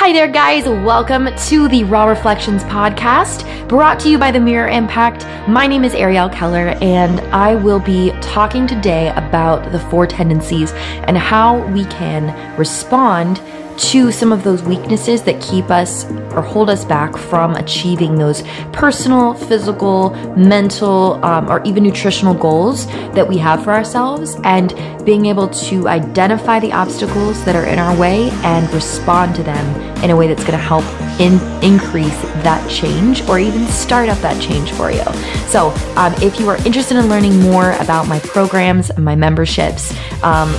Hi there, guys. Welcome to the Raw Reflections podcast, brought to you by the Mirror Impact. My name is Ariel Keller, and I will be talking today about the four tendencies and how we can respond to some of those weaknesses that keep us or hold us back from achieving those personal, physical, mental, or even nutritional goals that we have for ourselves, and being able to identify the obstacles that are in our way and respond to them in a way that's going to help increase that change or even start up that change for you. So if you are interested in learning more about my programs and my memberships,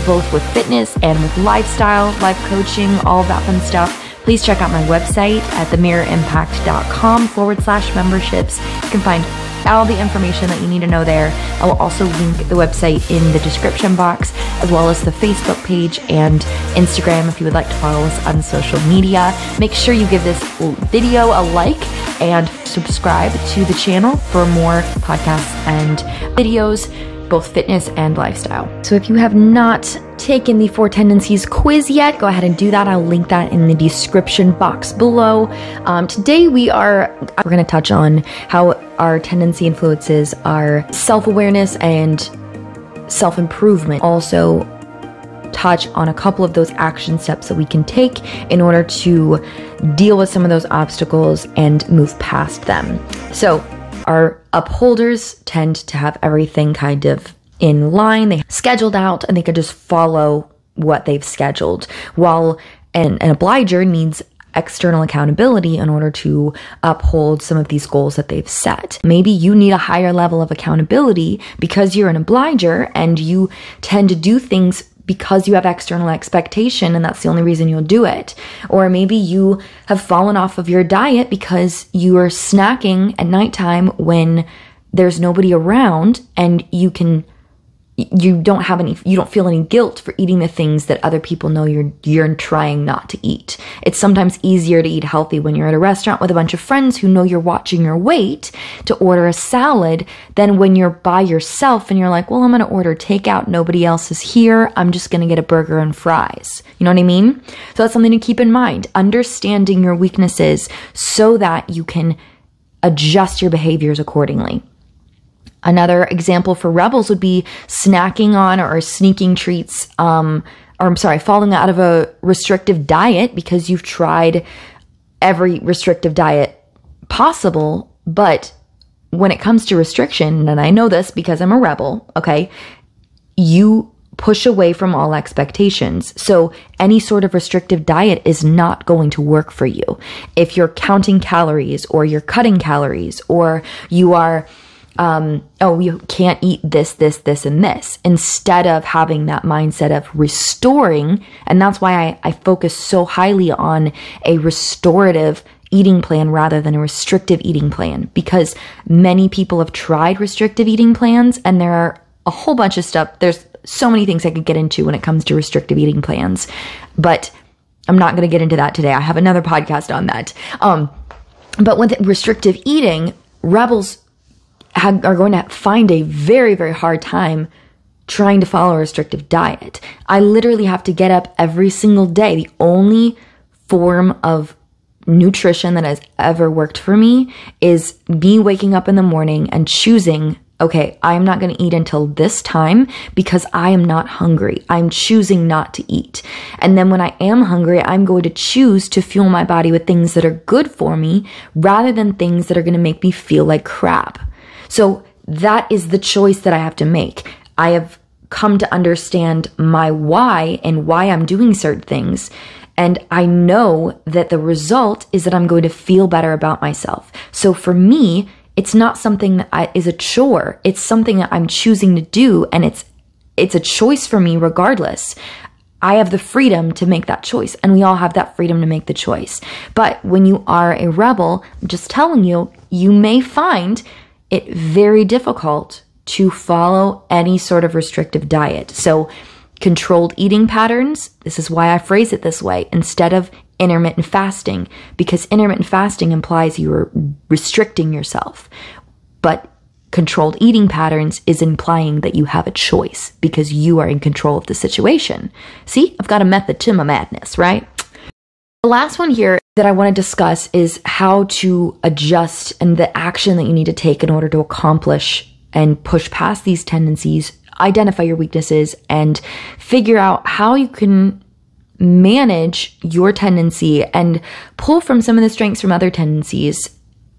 both with fitness and with lifestyle, life coaching, all of that fun stuff, please check out my website at themirrorimpact.com/memberships. You can find all the information that you need to know there. I will also link the website in the description box, as well as the Facebook page and Instagram if you would like to follow us on social media. Make sure you give this video a like and subscribe to the channel for more podcasts and videos, both fitness and lifestyle. So if you have not taken the Four Tendencies quiz yet, go ahead and do that. I'll link that in the description box below. Today we're going to touch on how our tendency influences our self-awareness and self-improvement. Also touch on a couple of those action steps that we can take in order to deal with some of those obstacles and move past them. So our upholders tend to have everything kind of in line. They scheduled out and they could just follow what they've scheduled, while an obliger needs external accountability in order to uphold some of these goals that they've set. Maybe you need a higher level of accountability because you're an obliger and you tend to do things because you have external expectation and that's the only reason you'll do it. Or maybe you have fallen off of your diet because you are snacking at nighttime when there's nobody around, and you don't feel any guilt for eating the things that other people know you're trying not to eat. It's sometimes easier to eat healthy when you're at a restaurant with a bunch of friends who know you're watching your weight to order a salad than when you're by yourself and you're like, well, I'm going to order takeout. Nobody else is here. I'm just going to get a burger and fries. You know what I mean? So that's something to keep in mind. Understanding your weaknesses so that you can adjust your behaviors accordingly. Another example for rebels would be snacking on or sneaking treats, falling out of a restrictive diet because you've tried every restrictive diet possible. But when it comes to restriction, and I know this because I'm a rebel, okay, you push away from all expectations. So any sort of restrictive diet is not going to work for you. If you're counting calories or you're cutting calories or you are you can't eat this, and this, instead of having that mindset of restoring. And that's why I focus so highly on a restorative eating plan rather than a restrictive eating plan, because many people have tried restrictive eating plans and there are a whole bunch of stuff. There's so many things I could get into when it comes to restrictive eating plans, but I'm not going to get into that today. I have another podcast on that. But with restrictive eating, rebels are going to find a very, very hard time trying to follow a restrictive diet. I literally have to get up every single day. The only form of nutrition that has ever worked for me is me waking up in the morning and choosing, okay, I'm not going to eat until this time because I am not hungry. I'm choosing not to eat. And then when I am hungry, I'm going to choose to fuel my body with things that are good for me rather than things that are going to make me feel like crap. So that is the choice that I have to make. I have come to understand my why and why I'm doing certain things. And I know that the result is that I'm going to feel better about myself. So for me, it's not something that is a chore. It's something that I'm choosing to do. And it's a choice for me regardless. I have the freedom to make that choice. And we all have that freedom to make the choice. But when you are a rebel, I'm just telling you, you may find it very difficult to follow any sort of restrictive diet. So controlled eating patterns, this is why I phrase it this way, instead of intermittent fasting, because intermittent fasting implies you're restricting yourself. But controlled eating patterns is implying that you have a choice because you are in control of the situation. See, I've got a method to my madness, right? The last one here that I want to discuss is how to adjust and the action that you need to take in order to accomplish and push past these tendencies, identify your weaknesses, and figure out how you can manage your tendency and pull from some of the strengths from other tendencies.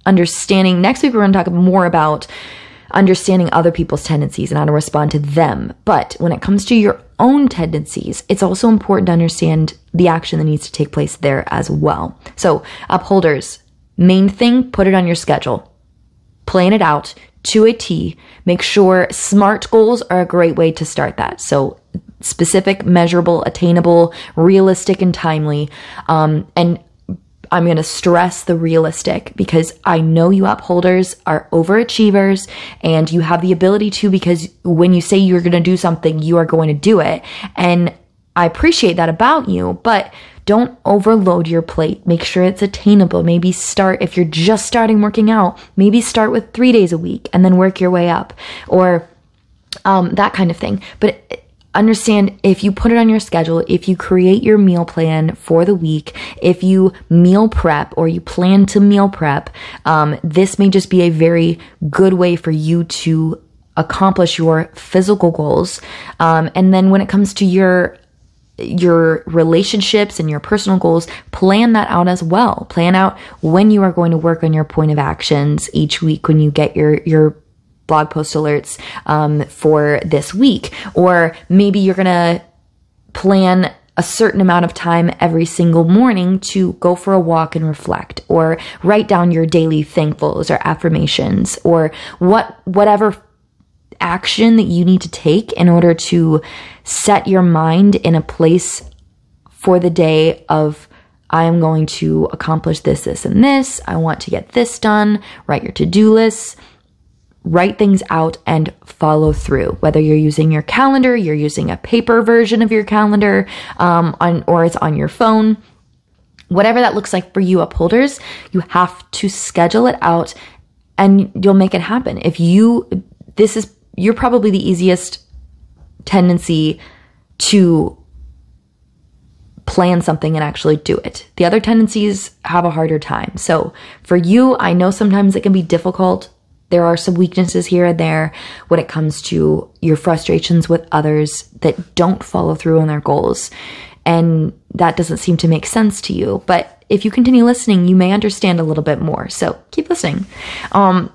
Understanding, next week we're going to talk more about understanding other people's tendencies and how to respond to them. But when it comes to your own tendencies, it's also important to understand the action that needs to take place there as well. So upholders, main thing, put it on your schedule. Plan it out to a T. Make sure SMART goals are a great way to start that. So specific, measurable, attainable, realistic, and timely. And I'm going to stress the realistic because I know you upholders are overachievers and you have the ability to, because when you say you're going to do something, you are going to do it. And I appreciate that about you, but don't overload your plate. Make sure it's attainable. Maybe start, if you're just starting working out, maybe start with 3 days a week and then work your way up, or that kind of thing. But understand, if you put it on your schedule, if you create your meal plan for the week, if you meal prep or you plan to meal prep, this may just be a very good way for you to accomplish your physical goals. And then when it comes to your relationships and your personal goals, plan that out as well. Plan out when you are going to work on your point of actions each week when you get your blog post alerts for this week. Or maybe you're going to plan a certain amount of time every single morning to go for a walk and reflect, or write down your daily thankfuls or affirmations, or whatever action that you need to take in order to set your mind in a place for the day of, I am going to accomplish this, this, and this. I want to get this done. Write your to-do lists. Write things out and follow through. Whether you're using your calendar, you're using a paper version of your calendar, or it's on your phone. Whatever that looks like for you upholders, you have to schedule it out and you'll make it happen. You're probably the easiest tendency to plan something and actually do it. The other tendencies have a harder time. So for you, I know sometimes it can be difficult. There are some weaknesses here and there when it comes to your frustrations with others that don't follow through on their goals. And that doesn't seem to make sense to you. But if you continue listening, you may understand a little bit more. So keep listening.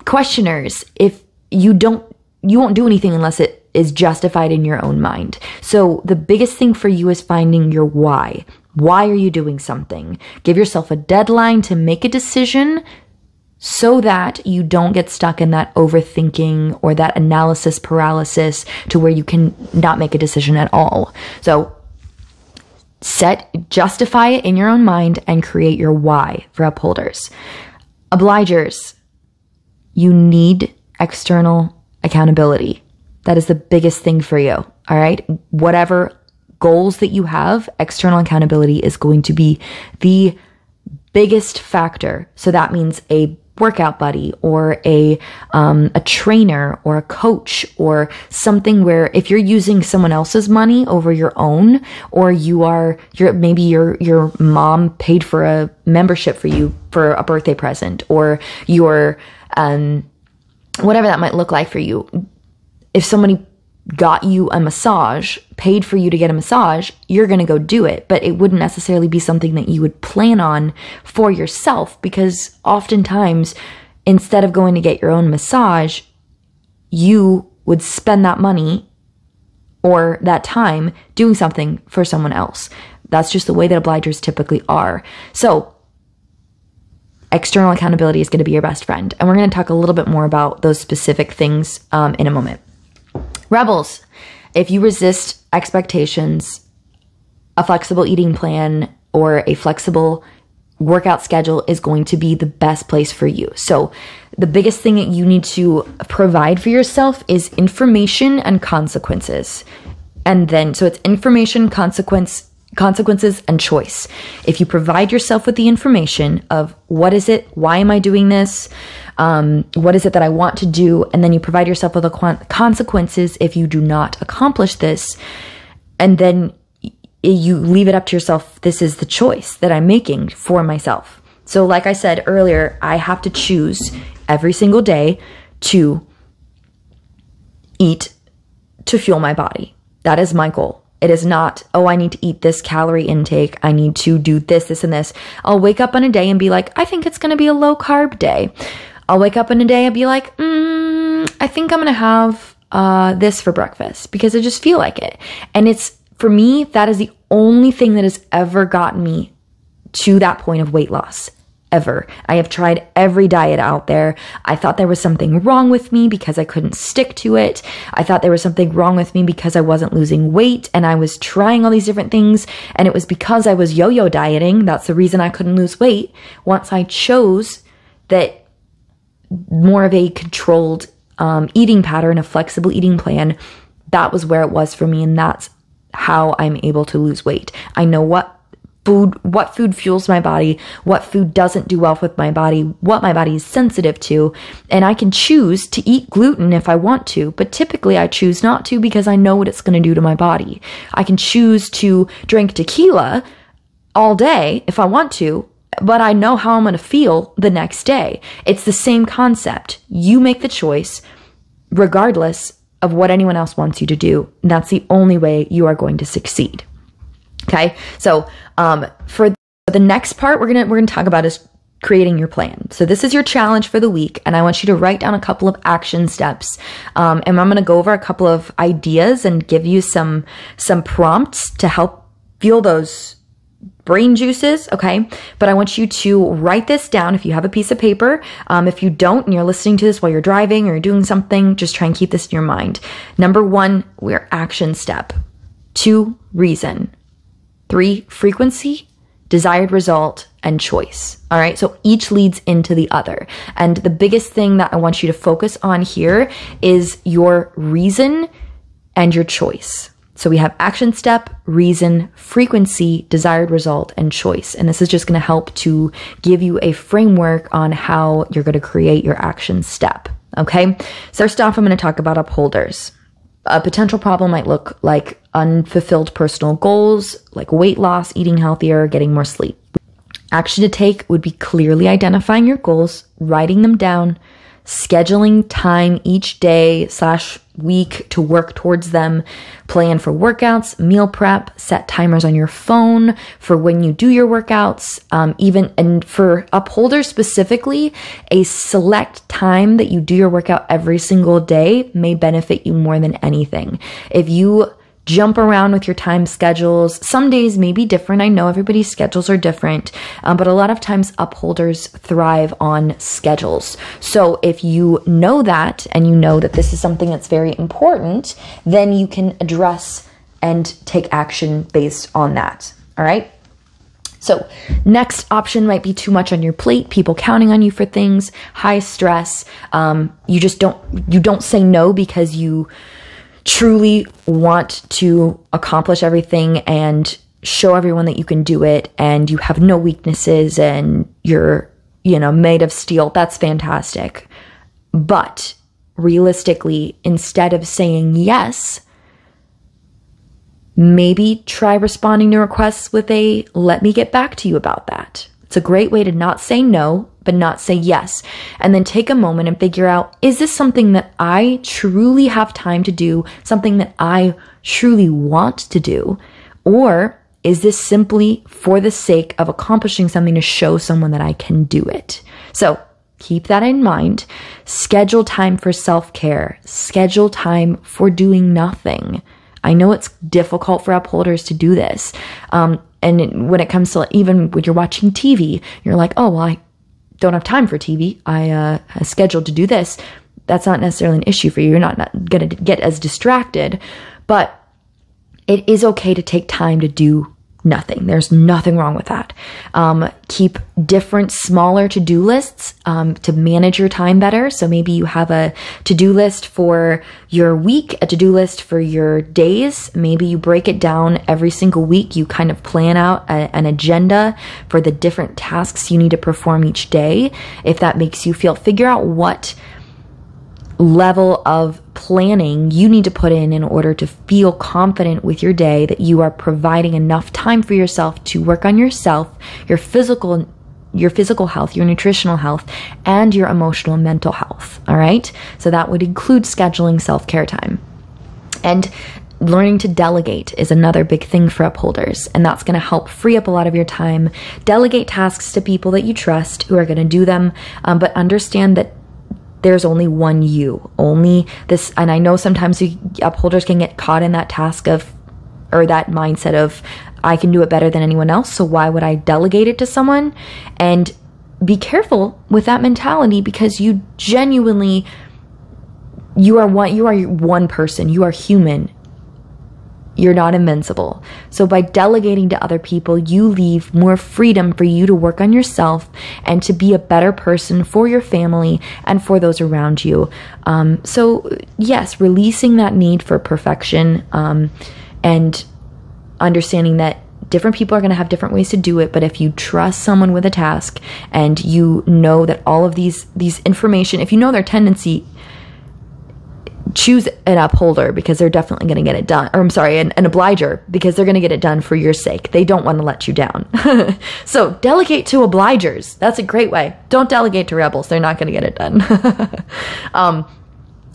Questioners, if you won't do anything unless it is justified in your own mind. So the biggest thing for you is finding your why. Why are you doing something? Give yourself a deadline to make a decision so that you don't get stuck in that overthinking or that analysis paralysis to where you can not make a decision at all. So justify it in your own mind and create your why for upholders. Obligers, you need external accountability. That is the biggest thing for you. All right. Whatever goals that you have, external accountability is going to be the biggest factor. So that means a workout buddy or a trainer or a coach or something where if you're using someone else's money over your own, or maybe your mom paid for a membership for you for a birthday present, or your whatever that might look like for you. If somebody got you a massage, paid for you to get a massage, you're going to go do it. But it wouldn't necessarily be something that you would plan on for yourself, because oftentimes instead of going to get your own massage, you would spend that money or that time doing something for someone else. That's just the way that obligers typically are. So external accountability is going to be your best friend. And we're going to talk a little bit more about those specific things in a moment. Rebels, if you resist expectations, a flexible eating plan or a flexible workout schedule is going to be the best place for you. So the biggest thing that you need to provide for yourself is information and consequences. And then, so it's information, consequences, and choice. If you provide yourself with the information of what is it, why am I doing this, what is it that I want to do, and then you provide yourself with the consequences if you do not accomplish this, and then you leave it up to yourself. This is the choice that I'm making for myself. So like I said earlier, I have to choose every single day to eat to fuel my body. That is my goal. It is not, oh, I need to eat this calorie intake. I need to do this, this, and this. I'll wake up on a day and be like, I think it's going to be a low carb day. I'll wake up in a day and be like, I think I'm going to have this for breakfast because I just feel like it. And it's, for me, that is the only thing that has ever gotten me to that point of weight loss. Ever. I have tried every diet out there. I thought there was something wrong with me because I couldn't stick to it. I thought there was something wrong with me because I wasn't losing weight, and I was trying all these different things, and it was because I was yo-yo dieting. That's the reason I couldn't lose weight. Once I chose that more of a controlled eating pattern, a flexible eating plan, that was where it was for me, and that's how I'm able to lose weight. I know what food fuels my body, what food doesn't do well with my body, what my body is sensitive to, and I can choose to eat gluten if I want to, but typically I choose not to because I know what it's going to do to my body. I can choose to drink tequila all day if I want to, but I know how I'm going to feel the next day. It's the same concept. You make the choice regardless of what anyone else wants you to do. That's the only way you are going to succeed. Okay, so for the next part, we're gonna talk about is creating your plan. So this is your challenge for the week, and I want you to write down a couple of action steps. And I'm gonna go over a couple of ideas and give you some prompts to help fuel those brain juices, okay? But I want you to write this down if you have a piece of paper. If you don't, and you're listening to this while you're driving or you're doing something, just try and keep this in your mind. Number 1, we're action step. 2, reason. 3, frequency, desired result, and choice. All right. So each leads into the other. And the biggest thing that I want you to focus on here is your reason and your choice. So we have action step, reason, frequency, desired result, and choice. And this is just going to help to give you a framework on how you're going to create your action step. Okay. So first off, I'm going to talk about upholders. A potential problem might look like unfulfilled personal goals, like weight loss, eating healthier, getting more sleep. Action to take would be clearly identifying your goals, writing them down, scheduling time each day / week to work towards them, plan for workouts, meal prep, set timers on your phone for when you do your workouts, and for upholders specifically, a select time that you do your workout every single day may benefit you more than anything. If you jump around with your time schedules, some days may be different. I know everybody's schedules are different, but a lot of times upholders thrive on schedules. So if you know that, and you know that this is something that's very important, then you can address and take action based on that. All right. So next option might be too much on your plate, people counting on you for things, high stress. You don't say no because you truly want to accomplish everything and show everyone that you can do it, and you have no weaknesses and you're, made of steel. That's fantastic. But realistically, instead of saying yes, maybe try responding to requests with a, let me get back to you about that. It's a great way to not say no, but not say yes. And then take a moment and figure out, is this something that I truly have time to do? Something that I truly want to do? Or is this simply for the sake of accomplishing something to show someone that I can do it? So keep that in mind. Schedule time for self-care. Schedule time for doing nothing. I know it's difficult for upholders to do this. And when it comes to even when you're watching TV, you're like, oh, well, I don't have time for TV. I scheduled to do this. That's not necessarily an issue for you. You're not going to get as distracted, but it is okay to take time to do nothing. There's nothing wrong with that. Keep different smaller to-do lists to manage your time better. So maybe you have a to-do list for your week, a to-do list for your days. Maybe you break it down every single week. You kind of plan out an agenda for the different tasks you need to perform each day. If that makes you figure out what level of planning you need to put in order to feel confident with your day that you are providing enough time for yourself to work on yourself, your physical health, your nutritional health, and your emotional and mental health. All right. So that would include scheduling self-care time. And learning to delegate is another big thing for upholders, and that's going to help free up a lot of your time. Delegate tasks to people that you trust who are going to do them, but understand that there's only one you, only this. And I know sometimes upholders can get caught in that that mindset of, I can do it better than anyone else, so why would I delegate it to someone? And be careful with that mentality, because you genuinely, you are one person, you are human. You're not invincible. So by delegating to other people, you leave more freedom for you to work on yourself and to be a better person for your family and for those around you. So yes, releasing that need for perfection, and understanding that different people are going to have different ways to do it. But if you trust someone with a task and you know that all of these information, if you know their tendency, choose an upholder, because they're definitely going to get it done. Or I'm sorry, an obliger, because they're going to get it done for your sake. They don't want to let you down. So delegate to obligers. That's a great way. Don't delegate to rebels. They're not going to get it done.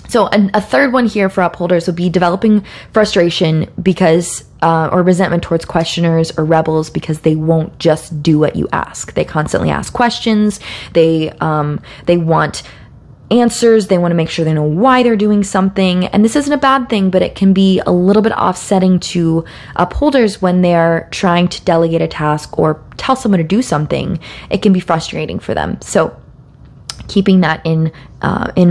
So a third one here for upholders would be developing frustration because, or resentment towards questioners or rebels, because they won't just do what you ask. They constantly ask questions. They want answers. They want to make sure they know why they're doing something. And this isn't a bad thing, but it can be a little bit offsetting to upholders when they're trying to delegate a task or tell someone to do something. It can be frustrating for them. So keeping that in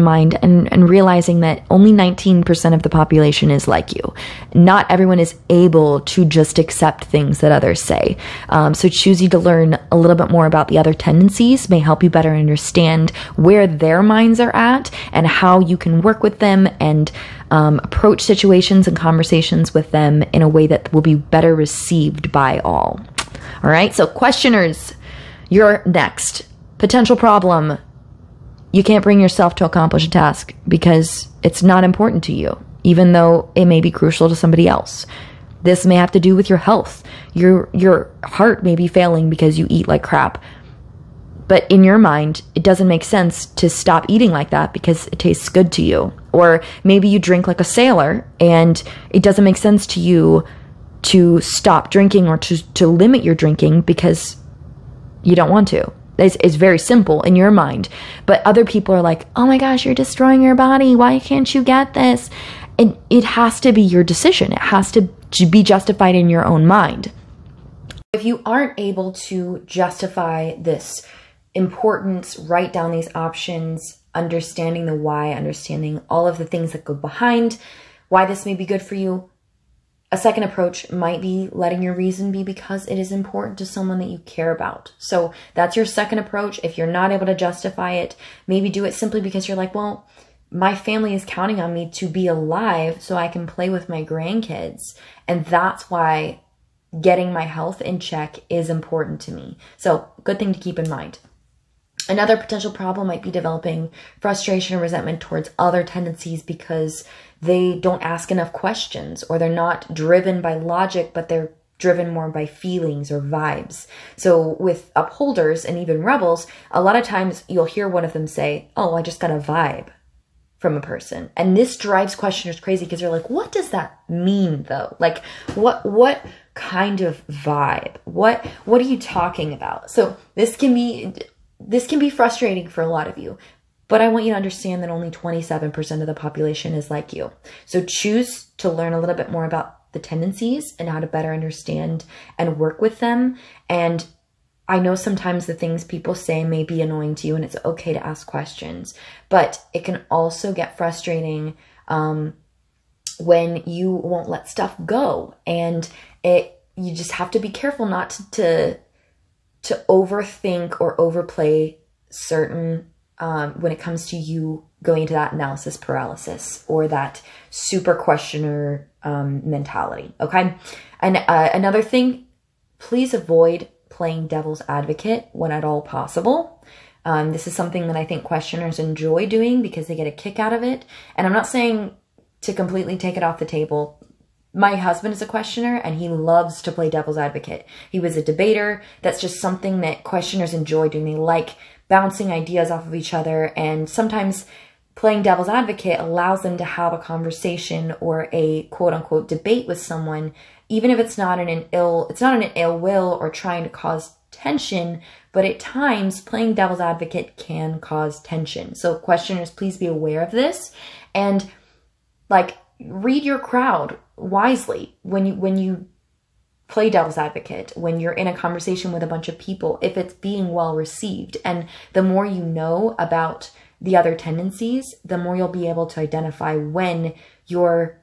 mind, and realizing that only 19% of the population is like you. Not everyone is able to just accept things that others say. So choosing to learn a little bit more about the other tendencies may help you better understand where their minds are at and how you can work with them and approach situations and conversations with them in a way that will be better received by all. All right, so questioners, you're next. Potential problem. You can't bring yourself to accomplish a task because it's not important to you, even though it may be crucial to somebody else. This may have to do with your health. Your heart may be failing because you eat like crap. But in your mind, it doesn't make sense to stop eating like that because it tastes good to you. Or maybe you drink like a sailor and it doesn't make sense to you to stop drinking or to limit your drinking because you don't want to. It's very simple in your mind. But other people are like, oh my gosh, you're destroying your body. Why can't you get this? And it has to be your decision. It has to be justified in your own mind. If you aren't able to justify this importance, write down these options, understanding the why, understanding all of the things that go behind why this may be good for you. A second approach might be letting your reason be because it is important to someone that you care about. So that's your second approach. If you're not able to justify it, maybe do it simply because you're like, well, my family is counting on me to be alive so I can play with my grandkids. And that's why getting my health in check is important to me. So good thing to keep in mind. Another potential problem might be developing frustration or resentment towards other tendencies because they don't ask enough questions, or they're not driven by logic, but they're driven more by feelings or vibes. So with upholders and even rebels, a lot of times you'll hear one of them say, oh, I just got a vibe from a person. And this drives questioners crazy because they're like, what does that mean though? Like what kind of vibe? What are you talking about? So this can be frustrating for a lot of you, but I want you to understand that only 27% of the population is like you. So choose to learn a little bit more about the tendencies and how to better understand and work with them. And I know sometimes the things people say may be annoying to you, and it's okay to ask questions, but it can also get frustrating when you won't let stuff go. And you just have to be careful not to overthink or overplay certain, when it comes to you going into that analysis paralysis or that super questioner mentality, okay? And another thing, please avoid playing devil's advocate when at all possible. This is something that I think questioners enjoy doing because they get a kick out of it. And I'm not saying to completely take it off the table. My husband is a questioner and he loves to play devil's advocate. He was a debater. That's just something that questioners enjoy doing. They like bouncing ideas off of each other, and sometimes playing devil's advocate allows them to have a conversation or a quote unquote debate with someone, even if it's not in an ill will or trying to cause tension, but at times playing devil's advocate can cause tension. So questioners, please be aware of this, and like read your crowd wisely when you play devil's advocate, when you're in a conversation with a bunch of people, if it's being well received. And the more you know about the other tendencies, the more you'll be able to identify when you're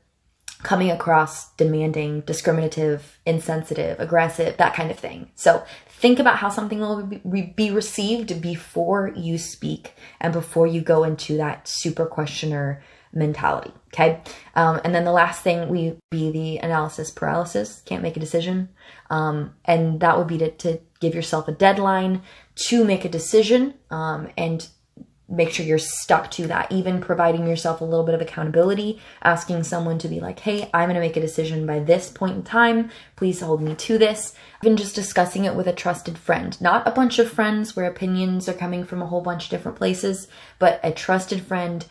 coming across demanding, discriminative, insensitive, aggressive, that kind of thing. So think about how something will be received before you speak and before you go into that super questioner mentality. Okay. And then the last thing would be the analysis paralysis. Can't make a decision. And that would be to give yourself a deadline to make a decision, and make sure you're stuck to that. Even providing yourself a little bit of accountability, asking someone to be like, hey, I'm going to make a decision by this point in time. Please hold me to this. Even just discussing it with a trusted friend, not a bunch of friends where opinions are coming from a whole bunch of different places, but a trusted friend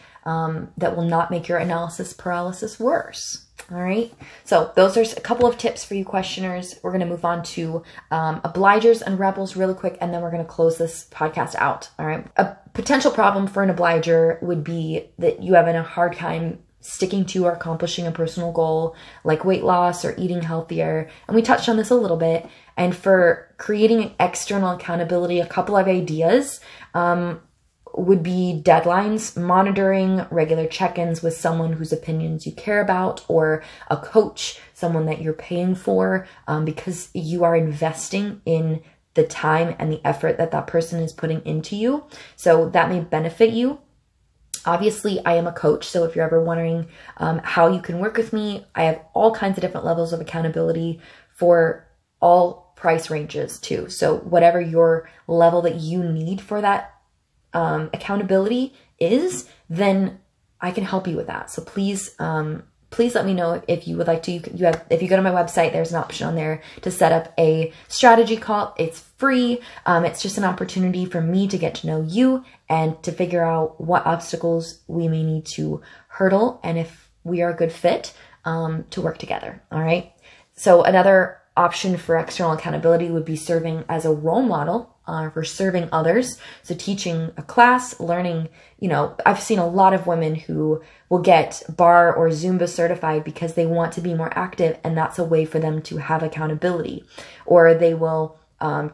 that will not make your analysis paralysis worse. All right. So those are a couple of tips for you questioners. We're going to move on to obligers and rebels really quick, and then we're going to close this podcast out. All right. A potential problem for an obliger would be that you have a hard time sticking to or accomplishing a personal goal like weight loss or eating healthier. And we touched on this a little bit. And for creating external accountability, a couple of ideas would be deadlines, monitoring, regular check-ins with someone whose opinions you care about, or a coach, someone that you're paying for, because you are investing in the time and the effort that that person is putting into you. So that may benefit you. Obviously, I am a coach, so if you're ever wondering how you can work with me, I have all kinds of different levels of accountability for all price ranges too. So whatever your level that you need for that accountability is, then I can help you with that. So please let me know if you would like to. If you go to my website, there's an option on there to set up a strategy call. It's free. It's just an opportunity for me to get to know you and to figure out what obstacles we may need to hurdle, and if we are a good fit to work together. All right. So another option for external accountability would be serving as a role model for serving others. So teaching a class, learning, I've seen a lot of women who will get bar or Zumba certified because they want to be more active, and that's a way for them to have accountability. Or they will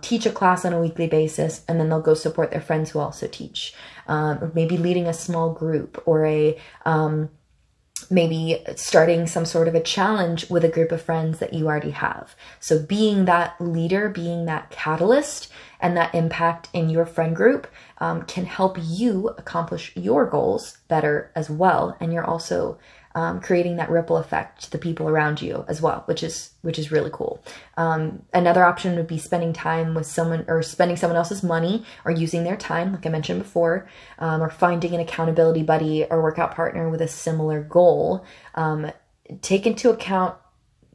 teach a class on a weekly basis, and then they'll go support their friends who also teach. Maybe leading a small group, or maybe starting some sort of a challenge with a group of friends that you already have. So being that leader, being that catalyst, and that impact in your friend group can help you accomplish your goals better as well. And you're also creating that ripple effect to the people around you as well, which is really cool. Another option would be spending time with someone, or spending someone else's money, or using their time, like I mentioned before, or finding an accountability buddy or workout partner with a similar goal. Take into account,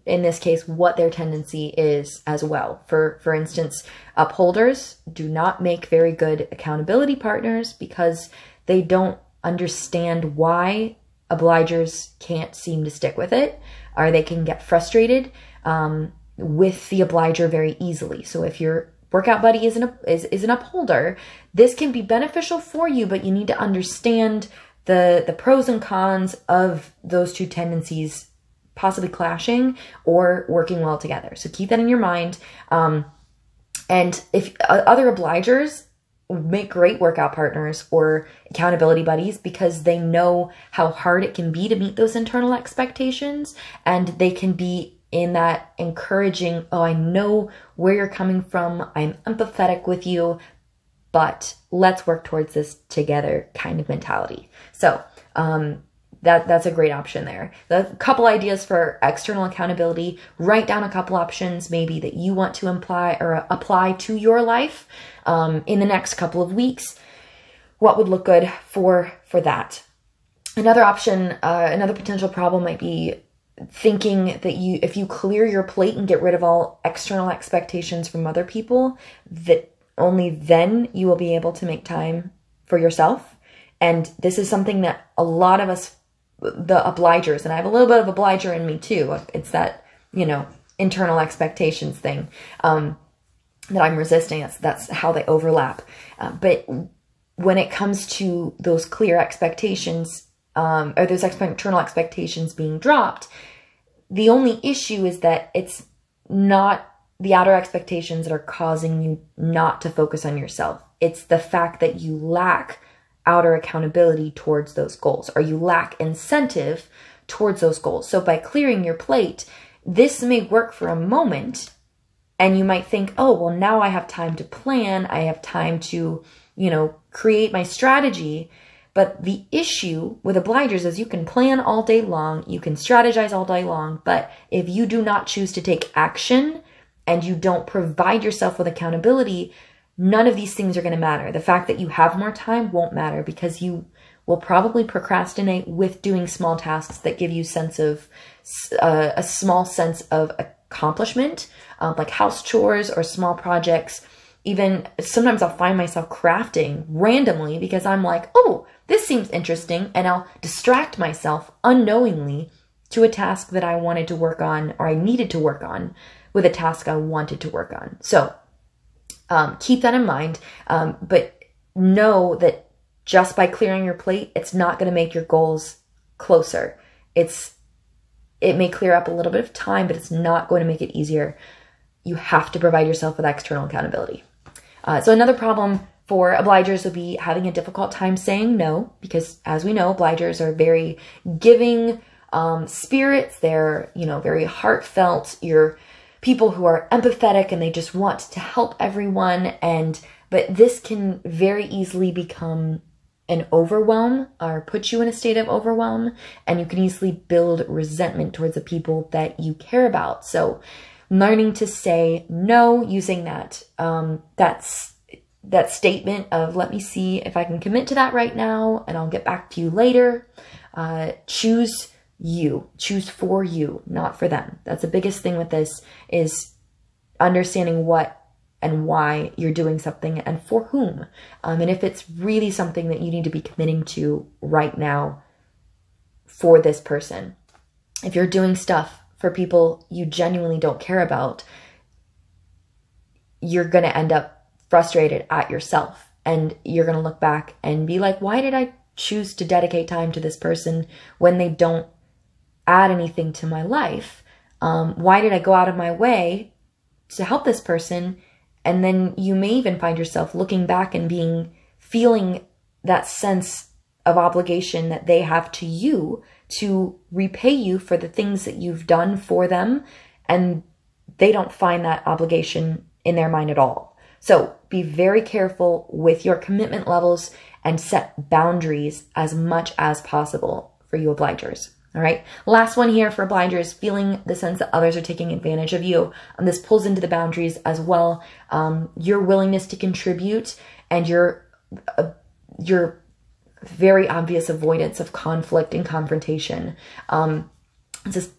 in this case, what their tendency is as well. For instance, upholders do not make very good accountability partners because they don't understand why obligers can't seem to stick with it, or they can get frustrated with the obliger very easily. So if your workout buddy is an upholder, this can be beneficial for you, but you need to understand the pros and cons of those two tendencies possibly clashing or working well together. So keep that in your mind. And if other obligers make great workout partners or accountability buddies because they know how hard it can be to meet those internal expectations, and they can be in that encouraging, oh, I know where you're coming from, I'm empathetic with you, but let's work towards this together kind of mentality. So that's a great option there. A couple ideas for external accountability. Write down a couple options maybe that you want to apply to your life in the next couple of weeks. what would look good for that. Another option, another potential problem might be thinking that if you clear your plate and get rid of all external expectations from other people, that only then you will be able to make time for yourself. And this is something that a lot of us, the obligers, and I have a little bit of obliger in me too. It's that, internal expectations thing that I'm resisting. That's how they overlap. But when it comes to those clear expectations, or those internal expectations being dropped, the only issue is that it's not the outer expectations that are causing you not to focus on yourself. It's the fact that you lack outer accountability towards those goals, or you lack incentive towards those goals. So by clearing your plate, this may work for a moment, and you might think, oh, well, now I have time to plan. I have time to, create my strategy. But the issue with obligers is you can plan all day long, you can strategize all day long, but if you do not choose to take action and you don't provide yourself with accountability, none of these things are going to matter. The fact that you have more time won't matter, because you will probably procrastinate with doing small tasks that give you a small sense of accomplishment, like house chores or small projects. Even sometimes I'll find myself crafting randomly because I'm like, oh, this seems interesting, and I'll distract myself unknowingly to a task that I wanted to work on, or I needed to work on with a task I wanted to work on. So keep that in mind, but know that just by clearing your plate, it's not going to make your goals closer. It may clear up a little bit of time, but it's not going to make it easier. You have to provide yourself with external accountability. So another problem for obligers would be having a difficult time saying no, because as we know, obligers are very giving spirits. They're, very heartfelt. You're people who are empathetic and they just want to help everyone. But this can very easily become an overwhelm, or put you in a state of overwhelm, and you can easily build resentment towards the people that you care about. So learning to say no, using that statement of, let me see if I can commit to that right now, and I'll get back to you later. Choose for you, not for them. That's the biggest thing with this, is understanding what and why you're doing something and for whom. And if it's really something that you need to be committing to right now for this person. If you're doing stuff for people you genuinely don't care about, you're going to end up frustrated at yourself, and you're going to look back and be like, why did I choose to dedicate time to this person when they don't add anything to my life? Why did I go out of my way to help this person? And then you may even find yourself looking back and feeling that sense of obligation that they have to you to repay you for the things that you've done for them, and they don't find that obligation in their mind at all. So be very careful with your commitment levels and set boundaries as much as possible for you obligers. All right. Last one here for obligers, feeling the sense that others are taking advantage of you. And this pulls into the boundaries as well. Your willingness to contribute and your very obvious avoidance of conflict and confrontation.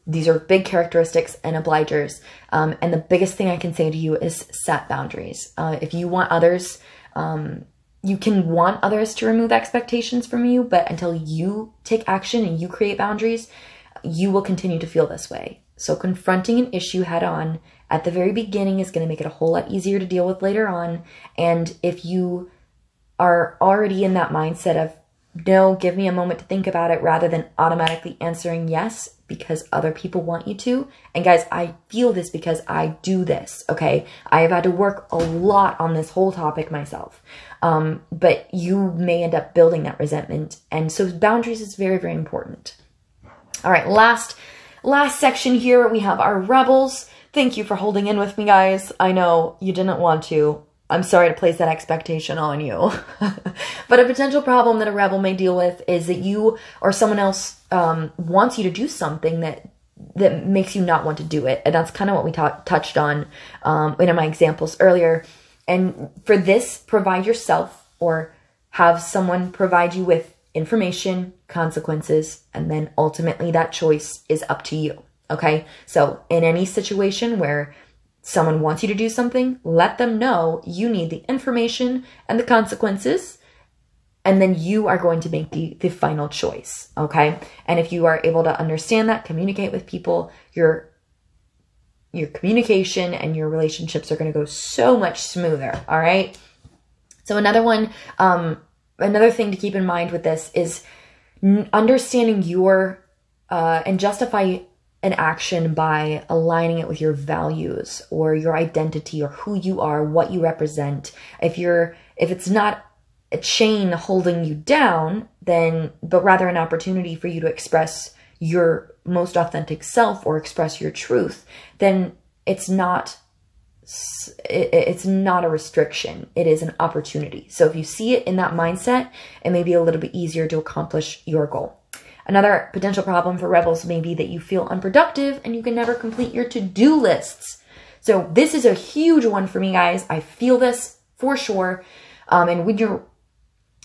These are big characteristics in obligers. And the biggest thing I can say to you is set boundaries. If you want others, you can want others to remove expectations from you, but until you take action and you create boundaries, you will continue to feel this way. So confronting an issue head on at the very beginning is going to make it a whole lot easier to deal with later on. And if you are already in that mindset of, no, give me a moment to think about it, rather than automatically answering yes because other people want you to. And guys, I feel this because I do this, okay? I have had to work a lot on this whole topic myself. But you may end up building that resentment. And so boundaries is very, very important. All right, last section here, we have our rebels. Thank you for holding in with me, guys. I know you didn't want to. I'm sorry to place that expectation on you. But a potential problem that a rebel may deal with is that you or someone else wants you to do something that makes you not want to do it. And that's kind of what we touched on in my examples earlier. And for this, provide yourself or have someone provide you with information, consequences, and then ultimately that choice is up to you. Okay? So in any situation where someone wants you to do something, let them know you need the information and the consequences, and then you are going to make the final choice. Okay? And if you are able to understand that, communicate with people, your communication and your relationships are going to go so much smoother. All right? So another thing to keep in mind with this is understanding your and justify an action by aligning it with your values or your identity or who you are, what you represent. If it's not a chain holding you down, but rather an opportunity for you to express your most authentic self or express your truth, then it's not a restriction. It is an opportunity. So if you see it in that mindset, it may be a little bit easier to accomplish your goal. Another potential problem for rebels may be that you feel unproductive and you can never complete your to-do lists. So this is a huge one for me, guys. I feel this for sure. And when you're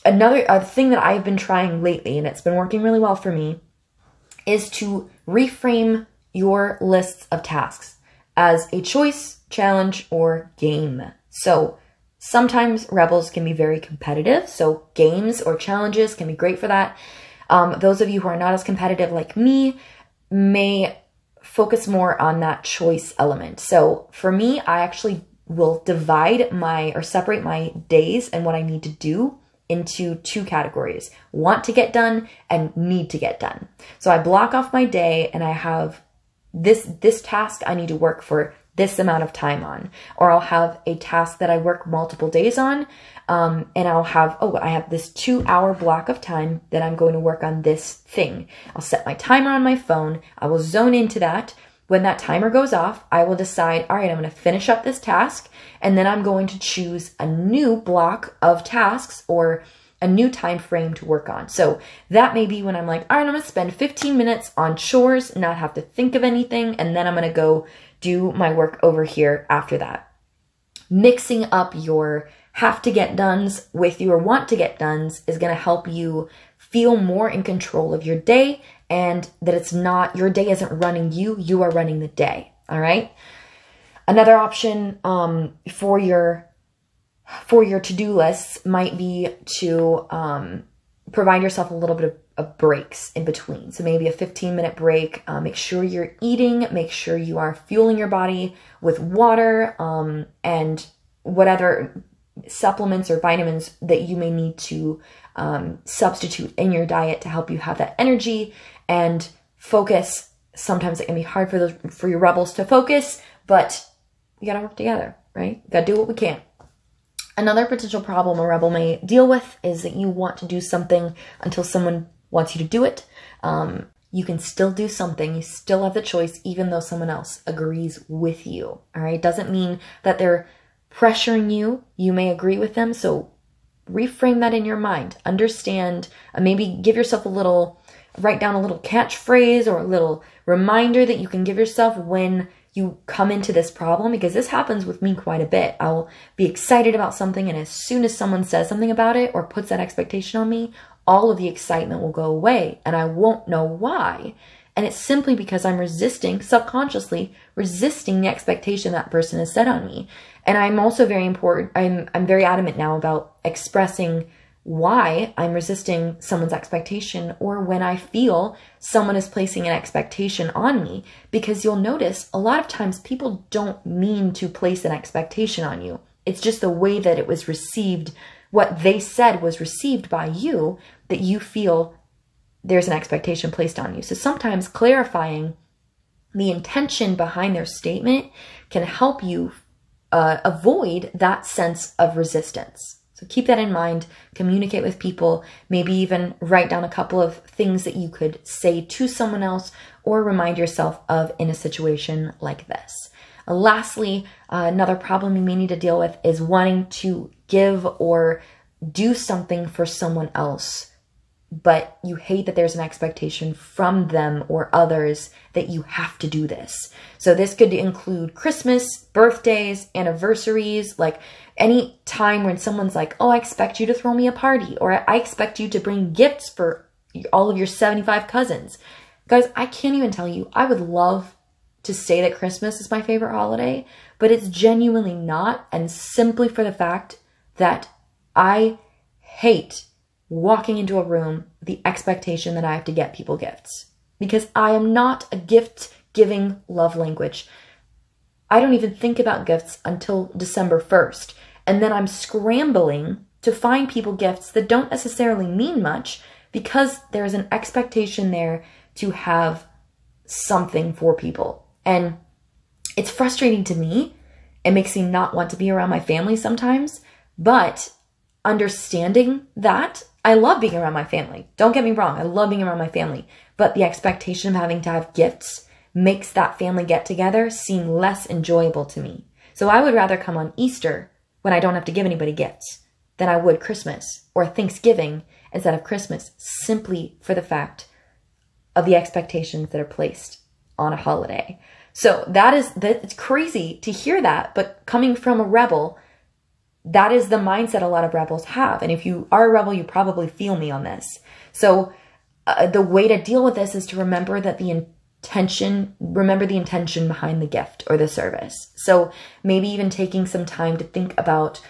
another thing that I've been trying lately, and it's been working really well for me, is to reframe your lists of tasks as a choice, challenge, or game. So sometimes rebels can be very competitive. So games or challenges can be great for that. Those of you who are not as competitive like me may focus more on that choice element. So for me, I actually will separate my days and what I need to do into two categories: want to get done and need to get done. So I block off my day and I have this task I need to work for this amount of time on, or I'll have a task that I work multiple days on, and I'll have, I have this 2-hour block of time that I'm going to work on this thing. I'll set my timer on my phone. I will zone into that. When that timer goes off, I will decide, all right, I'm going to finish up this task, and then I'm going to choose a new block of tasks or a new time frame to work on. So that may be when I'm like, all right, I'm going to spend 15 minutes on chores, not have to think of anything, and then I'm going to go do my work over here after that. Mixing up your have to get dones with your want to get dones is going to help you feel more in control of your day, and that your day isn't running you, you are running the day. All right. Another option for your to-do lists might be to provide yourself a little bit of breaks in between. So maybe a 15-minute break. Make sure you're eating. Make sure you are fueling your body with water and what other supplements or vitamins that you may need to substitute in your diet to help you have that energy and focus. Sometimes it can be hard for your rebels to focus, but we gotta work together, right? We gotta do what we can. Another potential problem a rebel may deal with is that you want to do something until someone wants you to do it. You can still do something. You still have the choice, even though someone else agrees with you. All right. Doesn't mean that they're pressuring you. You may agree with them. So reframe that in your mind. Understand, maybe give yourself write down a little catchphrase or a little reminder that you can give yourself when you come into this problem, because this happens with me quite a bit. I'll be excited about something, and as soon as someone says something about it or puts that expectation on me, all of the excitement will go away, and I won't know why. And it's simply because I'm subconsciously resisting the expectation that person has set on me. And I'm also I'm very adamant now about expressing why I'm resisting someone's expectation, or when I feel someone is placing an expectation on me, because you'll notice a lot of times people don't mean to place an expectation on you. It's just the way that it was received, what they said was received by you, that you feel there's an expectation placed on you. So sometimes clarifying the intention behind their statement can help you avoid that sense of resistance. So keep that in mind, communicate with people, maybe even write down a couple of things that you could say to someone else or remind yourself of in a situation like this. Lastly, another problem you may need to deal with is wanting to give or do something for someone else, but you hate that there's an expectation from them or others that you have to do this. So this could include Christmas, birthdays, anniversaries, like any time when someone's like, oh, I expect you to throw me a party, or I expect you to bring gifts for all of your 75 cousins. Guys, I can't even tell you, I would love to say that Christmas is my favorite holiday, but it's genuinely not, and simply for the fact that I hate walking into a room with the expectation that I have to get people gifts, because I am not a gift-giving love language. I don't even think about gifts until December 1st, and then I'm scrambling to find people gifts that don't necessarily mean much, because there's an expectation there to have something for people. And it's frustrating to me. It makes me not want to be around my family sometimes, but understanding that, I love being around my family. Don't get me wrong, I love being around my family, but the expectation of having to have gifts makes that family get together seem less enjoyable to me. So I would rather come on Easter when I don't have to give anybody gifts than I would Christmas or Thanksgiving instead of Christmas, simply for the fact of the expectations that are placed on a holiday. So it's crazy to hear that, but coming from a rebel, that is the mindset a lot of rebels have. And if you are a rebel, you probably feel me on this. So the way to deal with this is to remember that the intention behind the gift or the service. So maybe even taking some time to think about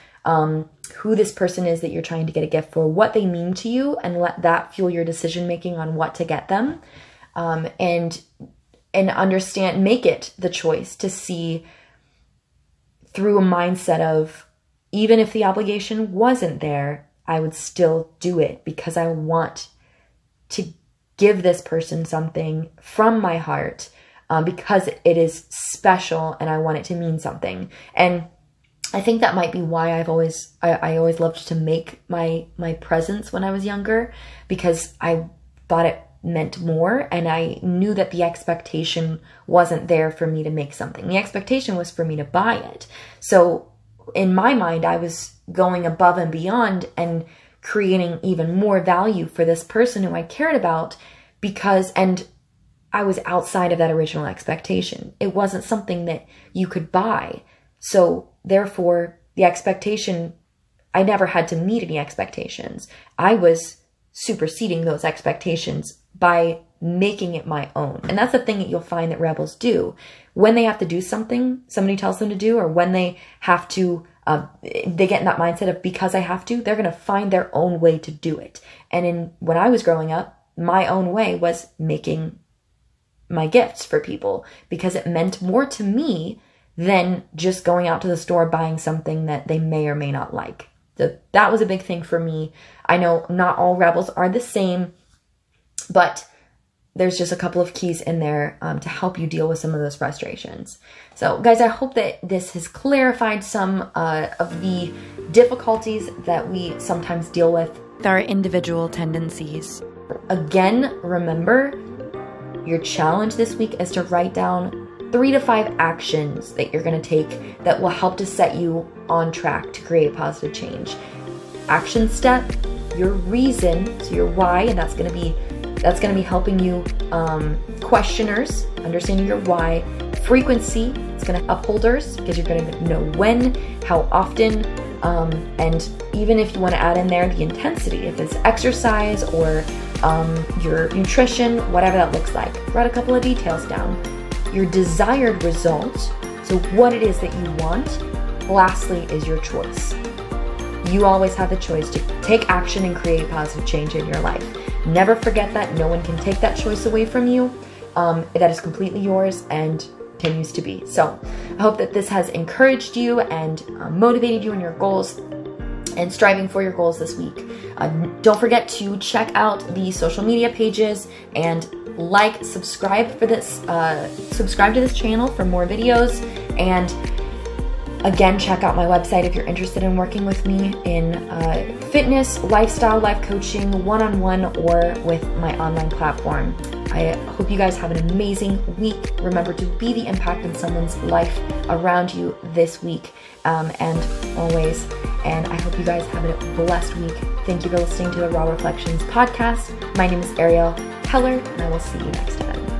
who this person is that you're trying to get a gift for, what they mean to you, and let that fuel your decision making on what to get them. And understand, make it the choice to see through a mindset of, even if the obligation wasn't there, I would still do it because I want to give this person something from my heart, because it is special and I want it to mean something. And I think that might be why I always loved to make my presents when I was younger, because I thought it meant more, and I knew that the expectation wasn't there for me to make something. The expectation was for me to buy it. So in my mind, I was going above and beyond and creating even more value for this person who I cared about, and I was outside of that original expectation. It wasn't something that you could buy. So therefore, the expectation, I never had to meet any expectations. I was superseding those expectations by making it my own. And that's the thing that you'll find that rebels do. When they have to do something somebody tells them to do, or when they have to, they get in that mindset of, because I have to, they're going to find their own way to do it. And when I was growing up, my own way was making my gifts for people, because it meant more to me than just going out to the store buying something that they may or may not like. So that was a big thing for me. I know not all rebels are the same, but there's just a couple of keys in there to help you deal with some of those frustrations. So guys, I hope that this has clarified some of the difficulties that we sometimes deal with our individual tendencies. Again, remember, your challenge this week is to write down 3 to 5 actions that you're going to take that will help to set you on track to create positive change. Action step, your reason, so your why, and that's going to be helping you, questioners, understanding your why. Frequency, it's going to upholders, because you're going to know when, how often, and even if you want to add in there the intensity, if it's exercise or your nutrition, whatever that looks like. Write a couple of details down. Your desired result, so what it is that you want. Lastly is your choice. You always have the choice to take action and create positive change in your life. Never forget that. No one can take that choice away from you. That is completely yours and continues to be. So I hope that this has encouraged you and motivated you in your goals and striving for your goals this week. Don't forget to check out the social media pages and subscribe to this channel for more videos. And again, check out my website if you're interested in working with me in fitness, lifestyle, life coaching, one-on-one, or with my online platform. I hope you guys have an amazing week. Remember to be the impact in someone's life around you this week and always. And I hope you guys have a blessed week. Thank you for listening to the Raw Reflections podcast. My name is Ariel Heller, and I will see you next time.